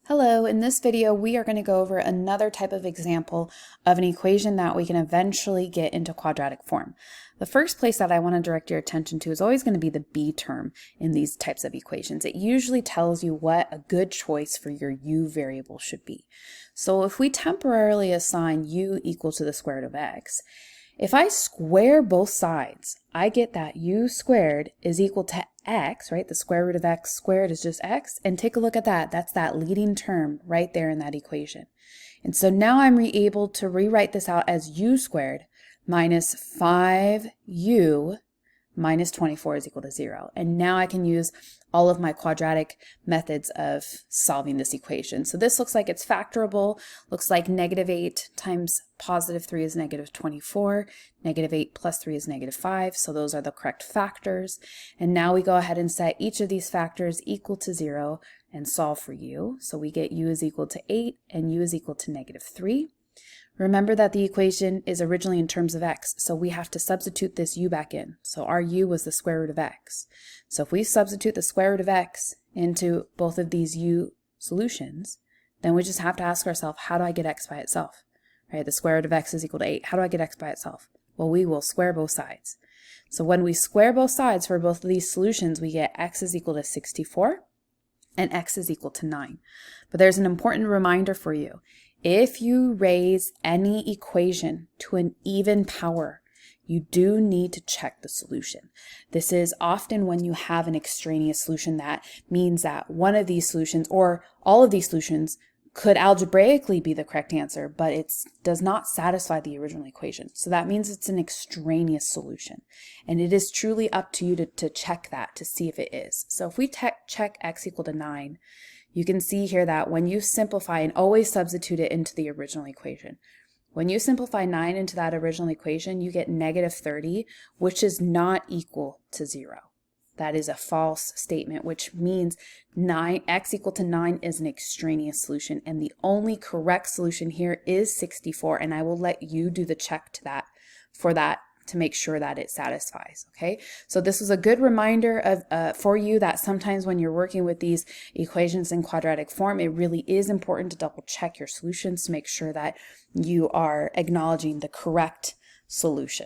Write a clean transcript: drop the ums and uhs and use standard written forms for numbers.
Hello, in this video we are going to go over another type of example of an equation that we can eventually get into quadratic form. The first place that I want to direct your attention to is always going to be the b term in these types of equations. It usually tells you what a good choice for your u variable should be. So if we temporarily assign u equal to the square root of x, if I square both sides, I get that u squared is equal to x, right? The square root of x squared is just x. And take a look at that. That's that leading term right there in that equation. And so now I'm able to rewrite this out as u squared minus 5u minus 24 is equal to 0. And now I can use all of my quadratic methods of solving this equation. So this looks like it's factorable, looks like negative 8 times positive 3 is negative 24, negative 8 plus 3 is negative 5, so those are the correct factors. And now we go ahead and set each of these factors equal to 0 and solve for u. So we get u is equal to 8 and u is equal to negative 3. Remember that the equation is originally in terms of x, so we have to substitute this u back in. So our u was the square root of x. So if we substitute the square root of x into both of these u solutions, then we just have to ask ourselves, how do I get x by itself? Right? The square root of x is equal to 8. How do I get x by itself? Well, we will square both sides. So when we square both sides for both of these solutions, we get x is equal to 64 and x is equal to 9. But there's an important reminder for you. If you raise any equation to an even power, you do need to check the solution. This is often when you have an extraneous solution. That means that one of these solutions or all of these solutions could algebraically be the correct answer, but it does not satisfy the original equation. So that means it's an extraneous solution. And it is truly up to you to check that to see if it is. So if we check x equal to 9, you can see here that when you simplify and always substitute it into the original equation, when you simplify 9 into that original equation, you get negative 30, which is not equal to 0. That is a false statement, which means x equal to 9 is an extraneous solution, and the only correct solution here is 64, and I will let you do the check to that for that to make sure that it satisfies. Okay, so this was a good reminder of for you that sometimes when you're working with these equations in quadratic form, it really is important to double check your solutions to make sure that you are acknowledging the correct solution.